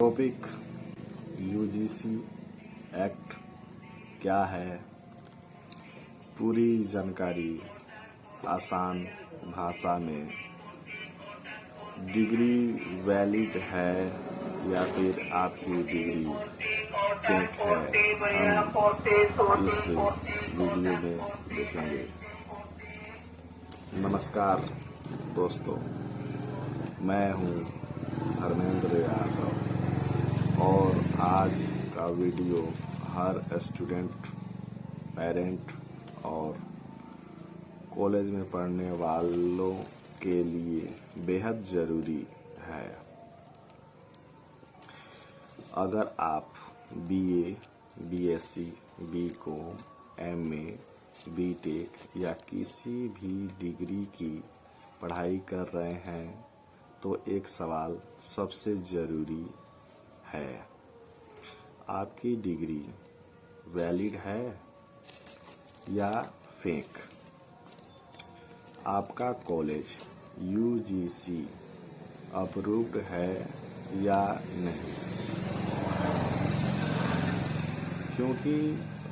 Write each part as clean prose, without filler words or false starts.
Topic UGC act क्या है, पूरी जानकारी आसान भाषा में। डिग्री वैलिड है या फिर आपकी डिग्री फेक है, हम इस वीडियो में देखेंगे। नमस्कार दोस्तों, मैं हूं धर्मेंद्र यादव और आज का वीडियो हर स्टूडेंट, पेरेंट और कॉलेज में पढ़ने वालों के लिए बेहद ज़रूरी है। अगर आप BA, BSc, BCom, MA, BTech या किसी भी डिग्री की पढ़ाई कर रहे हैं तो एक सवाल सबसे ज़रूरी है, आपकी डिग्री वैलिड है या फेक? आपका कॉलेज यूजीसी अप्रूव्ड है या नहीं? क्योंकि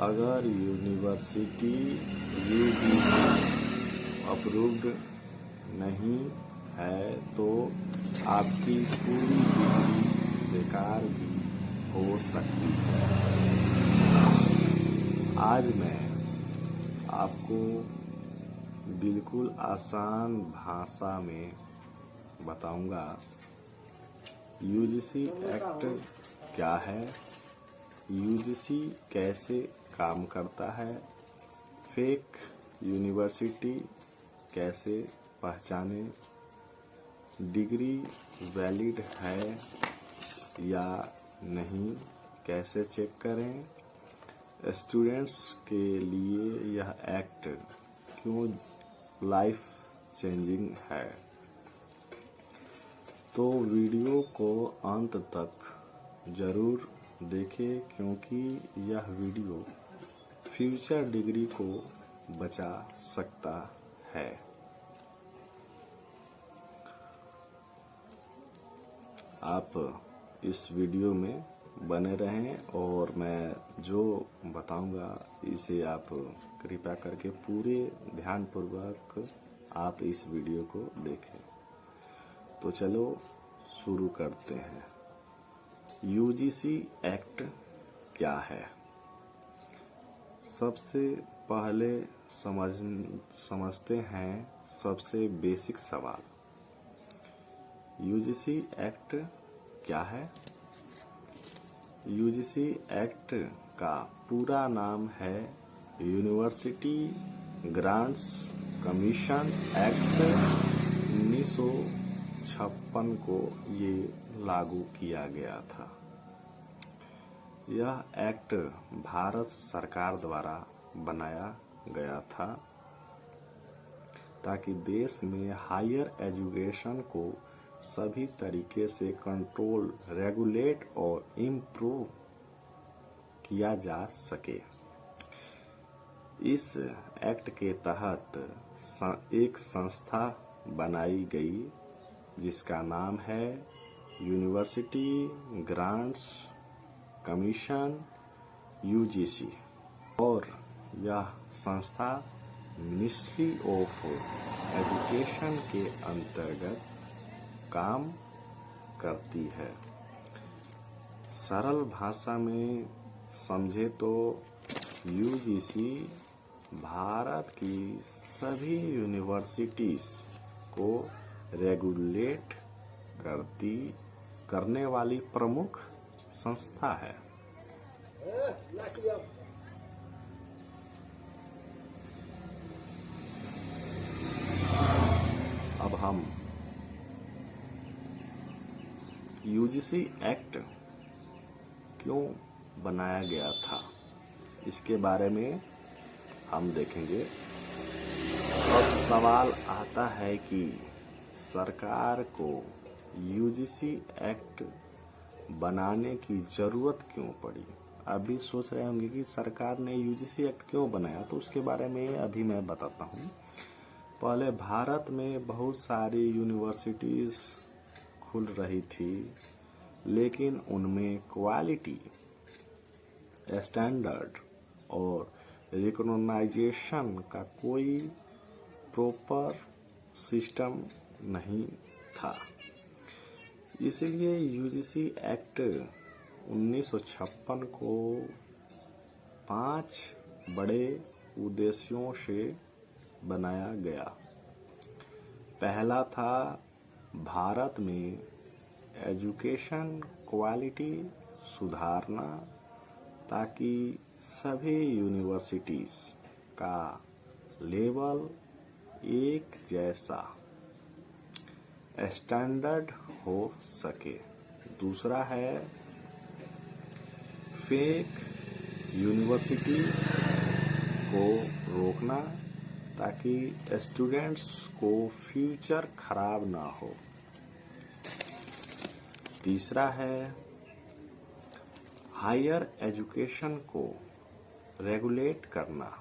अगर यूनिवर्सिटी यूजीसी अप्रूव्ड नहीं है तो आपकी पूरी डिग्री बेकार भी हो सकती है। आज मैं आपको बिल्कुल आसान भाषा में बताऊंगा यूजीसी एक्ट क्या है, यूजीसी कैसे काम करता है, फेक यूनिवर्सिटी कैसे पहचाने, डिग्री वैलिड है या नहीं कैसे चेक करें, स्टूडेंट्स के लिए यह एक्ट क्यों लाइफ चेंजिंग है। तो वीडियो को अंत तक जरूर देखें क्योंकि यह वीडियो फ्यूचर डिग्री को बचा सकता है। आप इस वीडियो में बने रहें और मैं जो बताऊंगा इसे आप कृपया करके पूरे ध्यानपूर्वक आप इस वीडियो को देखें। तो चलो शुरू करते हैं। यूजीसी एक्ट क्या है? सबसे पहले समझते हैं सबसे बेसिक सवाल। यूजीसी एक्ट क्या है? यूजीसी एक्ट का पूरा नाम है यूनिवर्सिटी ग्रांट्स कमीशन एक्ट 1956 को ये लागू किया गया था। यह एक्ट भारत सरकार द्वारा बनाया गया था ताकि देश में हायर एजुकेशन को सभी तरीके से कंट्रोल, रेगुलेट और इम्प्रूव किया जा सके। इस एक्ट के तहत एक संस्था बनाई गई जिसका नाम है यूनिवर्सिटी ग्रांट्स कमीशन यूजीसी और यह संस्था मिनिस्ट्री ऑफ एजुकेशन के अंतर्गत काम करती है। सरल भाषा में समझे तो यूजीसी भारत की सभी यूनिवर्सिटीज को रेगुलेट करने वाली प्रमुख संस्था है। अब हम यूजीसी एक्ट क्यों बनाया गया था इसके बारे में हम देखेंगे। अब सवाल आता है कि सरकार को यूजीसी एक्ट बनाने की जरूरत क्यों पड़ी। अभी सोच रहे होंगे कि सरकार ने यूजीसी एक्ट क्यों बनाया, तो उसके बारे में अभी मैं बताता हूँ। पहले भारत में बहुत सारी यूनिवर्सिटीज खुल रही थी, लेकिन उनमें क्वालिटी, स्टैंडर्ड और रिकॉग्नाइजेशन का कोई प्रॉपर सिस्टम नहीं था। इसलिए यूजीसी एक्ट 1956 को 5 बड़े उद्देश्यों से बनाया गया। पहला था भारत में एजुकेशन क्वालिटी सुधारना ताकि सभी यूनिवर्सिटीज का लेवल एक जैसा स्टैंडर्ड हो सके। दूसरा है फेक यूनिवर्सिटी को रोकना ताकि स्टूडेंट्स को फ्यूचर खराब ना हो। तीसरा है हायर एजुकेशन को रेगुलेट करना,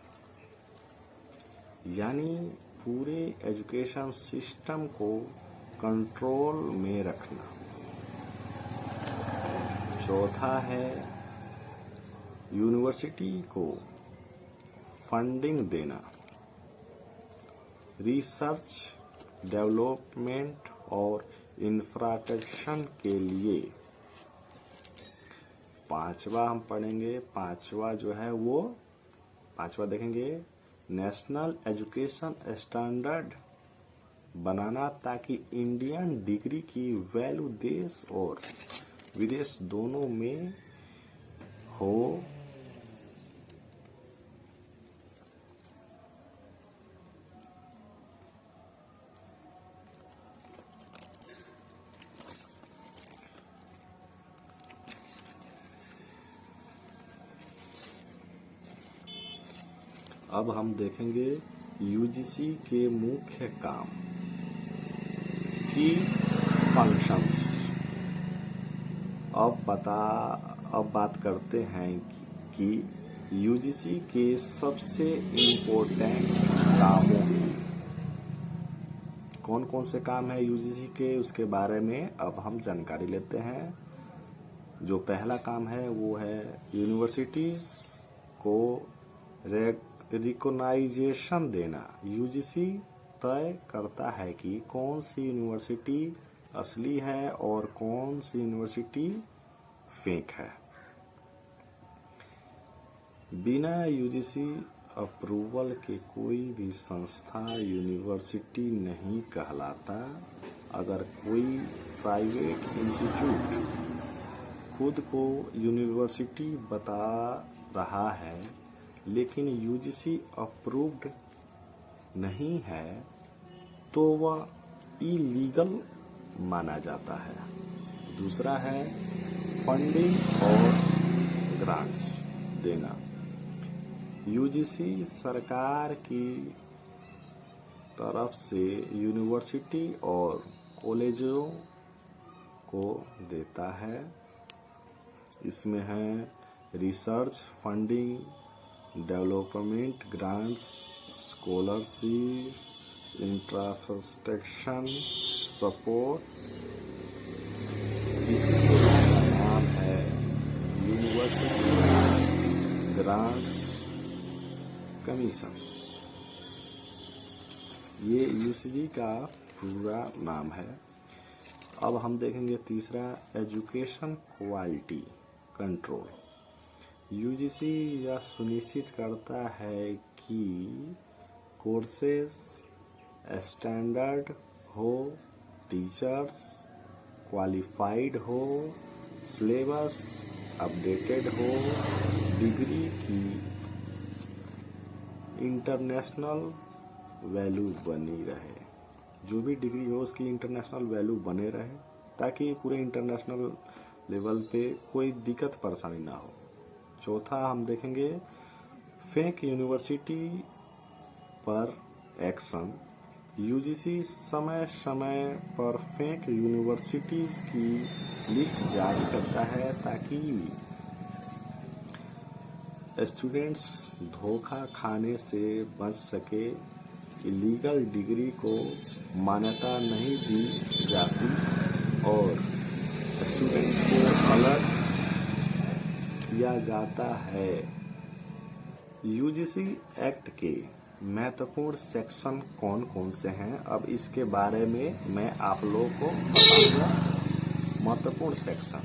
यानी पूरे एजुकेशन सिस्टम को कंट्रोल में रखना। चौथा है यूनिवर्सिटी को फंडिंग देना, रिसर्च, डेवलपमेंट और इंफ्रास्ट्रक्चर के लिए। पांचवा हम पढ़ेंगे, पांचवा जो है वो पांचवा देखेंगे नेशनल एजुकेशन स्टैंडर्ड बनाना ताकि इंडियन डिग्री की वैल्यू देश और विदेश दोनों में हो। अब हम देखेंगे यूजीसी के मुख्य काम की फंक्शंस। अब बात करते हैं कि यूजीसी के सबसे इम्पोर्टेंट कामों की। कौन कौन से काम है यूजीसी के, उसके बारे में अब हम जानकारी लेते हैं। जो पहला काम है वो है यूनिवर्सिटीज को रिकॉग्नाइजेशन देना। यूजीसी तय करता है कि कौन सी यूनिवर्सिटी असली है और कौन सी यूनिवर्सिटी फेक है। बिना यूजीसी अप्रूवल के कोई भी संस्था यूनिवर्सिटी नहीं कहलाता। अगर कोई प्राइवेट इंस्टीट्यूट खुद को यूनिवर्सिटी बता रहा है लेकिन यूजीसी अप्रूव्ड नहीं है तो वह इलीगल माना जाता है। दूसरा है फंडिंग और ग्रांट्स देना। यूजीसी सरकार की तरफ से यूनिवर्सिटी और कॉलेजों को देता है। इसमें है research funding, development grants, scholarship, infrastructure support. इसी का नाम है यूनिवर्सिटी ग्रांट्स कमीशन। ये यूजीसी का पूरा नाम है। अब हम देखेंगे तीसरा एजुकेशन क्वालिटी कंट्रोल। यूजीसी यह सुनिश्चित करता है कि कोर्सेस स्टैंडर्ड हो, टीचर्स क्वालिफाइड हो, सिलेबस अपडेटेड हो, डिग्री की इंटरनेशनल वैल्यू बनी रहे। जो भी डिग्री हो उसकी इंटरनेशनल वैल्यू बने रहे ताकि पूरे इंटरनेशनल लेवल पे कोई दिक्कत परेशानी ना हो। चौथा हम देखेंगे फेक यूनिवर्सिटी पर एक्शन। यूजीसी समय समय पर फेक यूनिवर्सिटीज की लिस्ट जारी करता है ताकि स्टूडेंट्स धोखा खाने से बच सके। इलीगल डिग्री को मान्यता नहीं दी जाती और स्टूडेंट्स को अलर्ट किया जाता है। यूजीसी एक्ट के महत्वपूर्ण सेक्शन कौन कौन से हैं, अब इसके बारे में मैं आप लोगों को बताऊंगा। महत्वपूर्ण सेक्शन,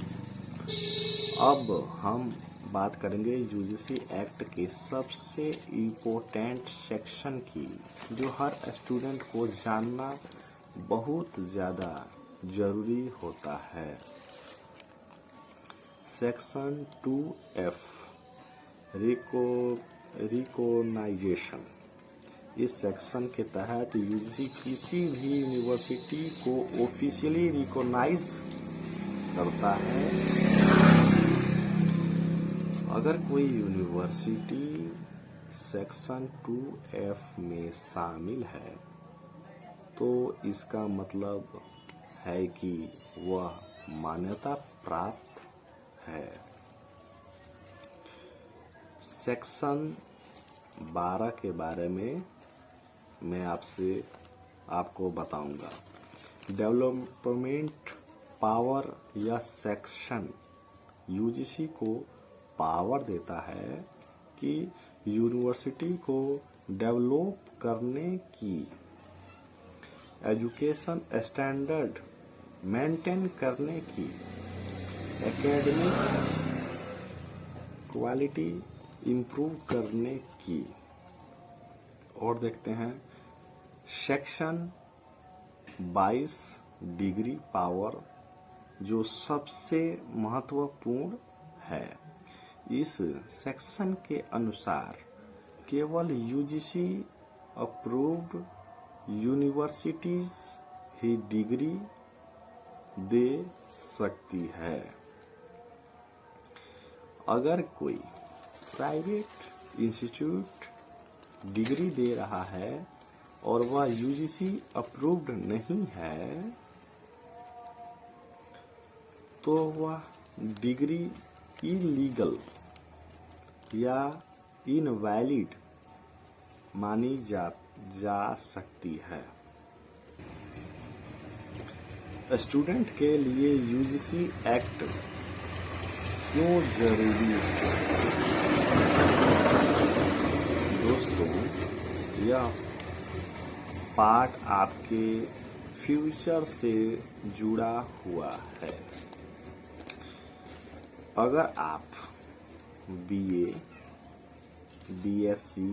अब हम बात करेंगे यूजीसी एक्ट के सबसे इम्पोर्टेंट सेक्शन की, जो हर स्टूडेंट को जानना बहुत ज़्यादा जरूरी होता है। Section 2F recognition. इस सेक्शन के तहत यूजीसी किसी भी यूनिवर्सिटी को ऑफिशियली रिकॉग्नाइज करता है। अगर कोई यूनिवर्सिटी सेक्शन 2F में शामिल है तो इसका मतलब है कि वह मान्यता प्राप्त है। सेक्शन 12 के बारे में मैं आपको बताऊंगा। Development power. यह सेक्शन यूजीसी को पावर देता है कि यूनिवर्सिटी को डेवलप करने की, एजुकेशन स्टैंडर्ड मेंटेन करने की, एकेडमिक क्वालिटी इम्प्रूव करने की। और देखते हैं सेक्शन 22 डिग्री पावर, जो सबसे महत्वपूर्ण है। इस सेक्शन के अनुसार केवल यूजीसी अप्रूव्ड यूनिवर्सिटीज ही डिग्री दे सकती है। अगर कोई प्राइवेट इंस्टीट्यूट डिग्री दे रहा है और वह यूजीसी अप्रूव्ड नहीं है तो वह डिग्री इलीगल या इनवैलिड मानी जा सकती है। स्टूडेंट के लिए यूजीसी एक्ट क्यों जरूरी है? दोस्तों, यह पार्ट आपके फ्यूचर से जुड़ा हुआ है। अगर आप BA, BSc,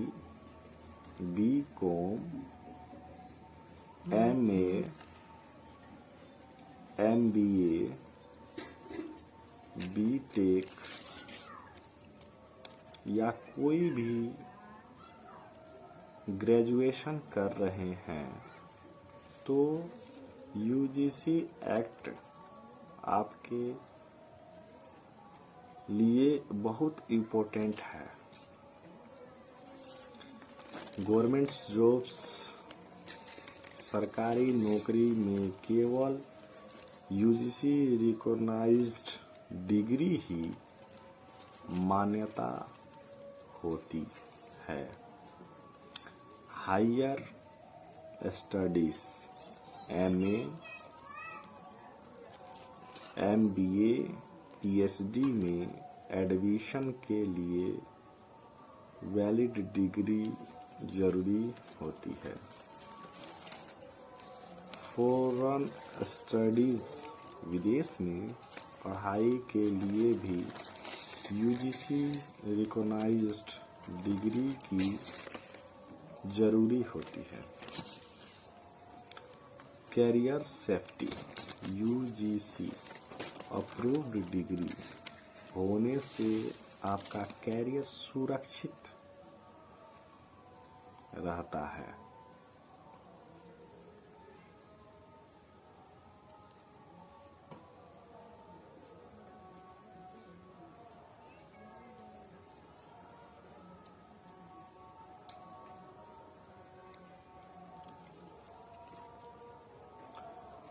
BCom, MA, MBA, BTech या कोई भी ग्रेजुएशन कर रहे हैं तो यूजीसी एक्ट आपके लिए बहुत इम्पोर्टेंट है। गवर्नमेंट जॉब्स, सरकारी नौकरी में केवल यूजीसी रिकॉग्नाइज्ड डिग्री ही मान्यता होती है। Higher studies, MA, MBA, PhD में एडमिशन के लिए वैलिड डिग्री जरूरी होती है। फॉरेन स्टडीज, विदेश में पढ़ाई के लिए भी यूजीसी रिकॉग्नाइज्ड डिग्री की जरूरी होती है। Career safety, UGC approved degree होने से आपका कैरियर सुरक्षित रहता है।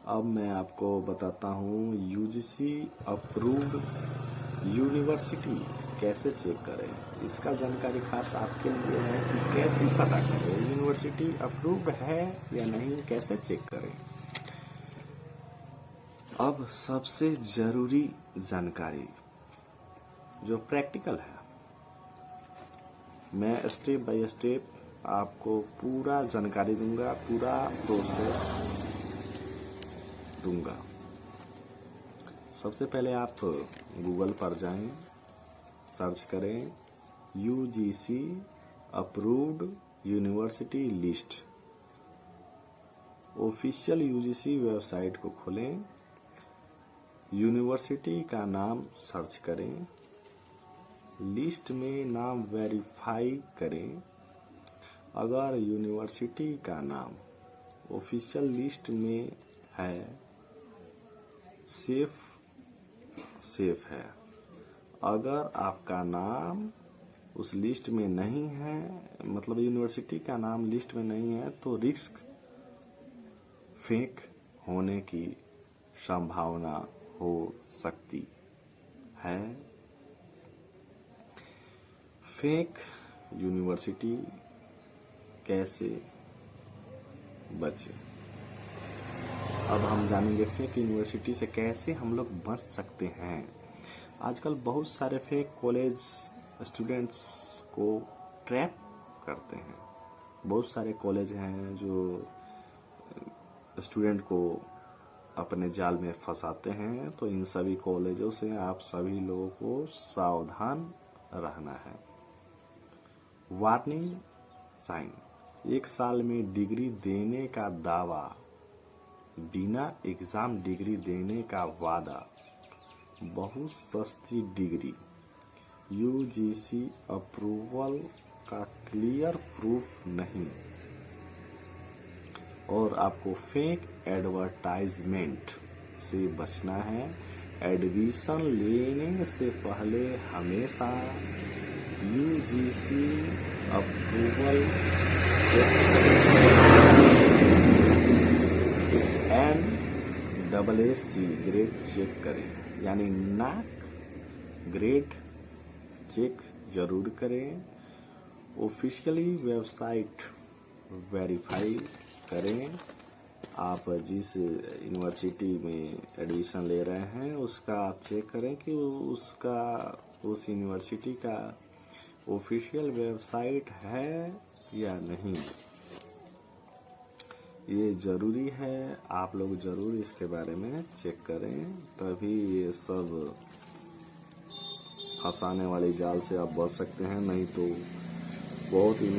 अब मैं आपको बताता हूँ यूजीसी अप्रूव्ड यूनिवर्सिटी कैसे चेक करें। इसका जानकारी खास आपके लिए है कि कैसे पता करें यूनिवर्सिटी अप्रूव्ड है या नहीं, कैसे चेक करें। अब सबसे जरूरी जानकारी जो प्रैक्टिकल है, मैं स्टेप बाय स्टेप आपको पूरा जानकारी दूंगा, पूरा प्रोसेस दूंगा। सबसे पहले आप गूगल पर जाएं, सर्च करें UGC approved university list. Official UGC website को खोलें, यूनिवर्सिटी का नाम सर्च करें, लिस्ट में नाम वेरीफाई करें। अगर यूनिवर्सिटी का नाम ऑफिशियल लिस्ट में है, सेफ है। अगर आपका नाम उस लिस्ट में नहीं है, मतलब यूनिवर्सिटी का नाम लिस्ट में नहीं है, तो रिस्क फेक होने की संभावना हो सकती है। फेक यूनिवर्सिटी कैसे बचे, अब हम जानेंगे फेक यूनिवर्सिटी से कैसे हम लोग बच सकते हैं। आजकल बहुत सारे फेक कॉलेज स्टूडेंट्स को ट्रैप करते हैं। बहुत सारे कॉलेज हैं जो स्टूडेंट को अपने जाल में फंसाते हैं, तो इन सभी कॉलेजों से आप सभी लोगों को सावधान रहना है। वार्निंग साइन, 1 साल में डिग्री देने का दावा, बिना एग्जाम डिग्री देने का वादा, बहुत सस्ती डिग्री, यूजीसी अप्रूवल का क्लियर प्रूफ नहीं, और आपको फेक एडवर्टाइजमेंट से बचना है। एडमिशन लेने से पहले हमेशा UGC approval NAAC grade check करें, यानी नाक ग्रेड चेक जरूर करें। ऑफिशियली वेबसाइट वेरीफाई करें। आप जिस यूनिवर्सिटी में एडमिशन ले रहे हैं उसका आप चेक करें कि उस यूनिवर्सिटी का ऑफिशियल वेबसाइट है या नहीं। ये जरूरी है, आप लोग जरूर इसके बारे में चेक करें, तभी ये सब फंसाने वाले जाल से आप बच सकते हैं। नहीं तो बहुत ही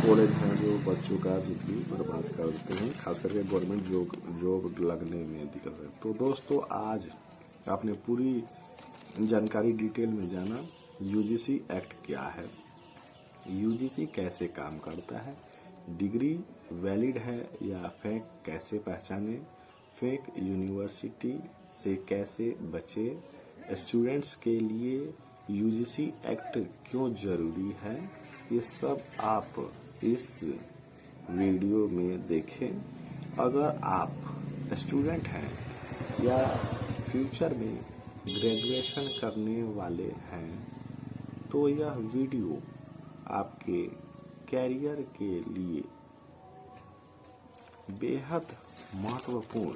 कॉलेज हैं जो बच्चों का जिंदगी बर्बाद कर देते हैं, खास करके गवर्नमेंट जॉब लगने में दिक्कत है। तो दोस्तों, आज आपने पूरी जानकारी डिटेल में जाना। यूजीसी एक्ट क्या है, यूजीसी कैसे काम करता है, डिग्री वैलिड है या फेक कैसे पहचाने, फेक यूनिवर्सिटी से कैसे बचे, स्टूडेंट्स के लिए यूजीसी एक्ट क्यों जरूरी है, ये सब आप इस वीडियो में देखें। अगर आप स्टूडेंट हैं या फ्यूचर में ग्रेजुएशन करने वाले हैं, तो यह वीडियो आपके कैरियर के लिए बेहद महत्वपूर्ण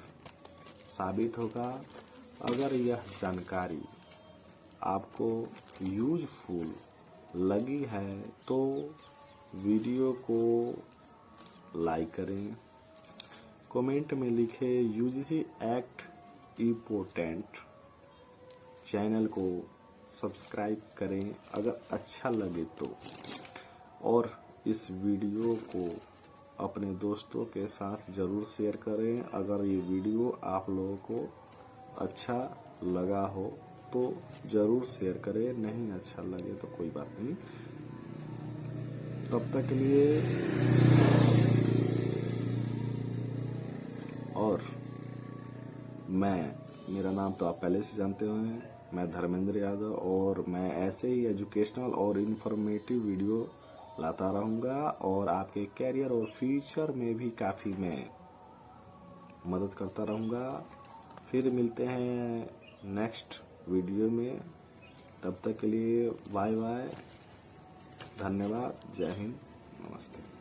साबित होगा। अगर यह जानकारी आपको यूजफुल लगी है तो वीडियो को लाइक करें, कमेंट में लिखें यूजीसी एक्ट इम्पोर्टेंट, चैनल को सब्सक्राइब करें अगर अच्छा लगे तो, और इस वीडियो को अपने दोस्तों के साथ जरूर शेयर करें। अगर ये वीडियो आप लोगों को अच्छा लगा हो तो जरूर शेयर करें, नहीं अच्छा लगे तो कोई बात नहीं। तब तक के लिए, और मेरा नाम तो आप पहले से जानते हुए, मैं धर्मेंद्र यादव, और मैं ऐसे ही एजुकेशनल और इन्फॉर्मेटिव वीडियो लाता रहूँगा, और आपके कैरियर और फ्यूचर में भी काफ़ी मैं मदद करता रहूँगा। फिर मिलते हैं नेक्स्ट वीडियो में, तब तक के लिए बाय बाय, धन्यवाद, जय हिंद, नमस्ते।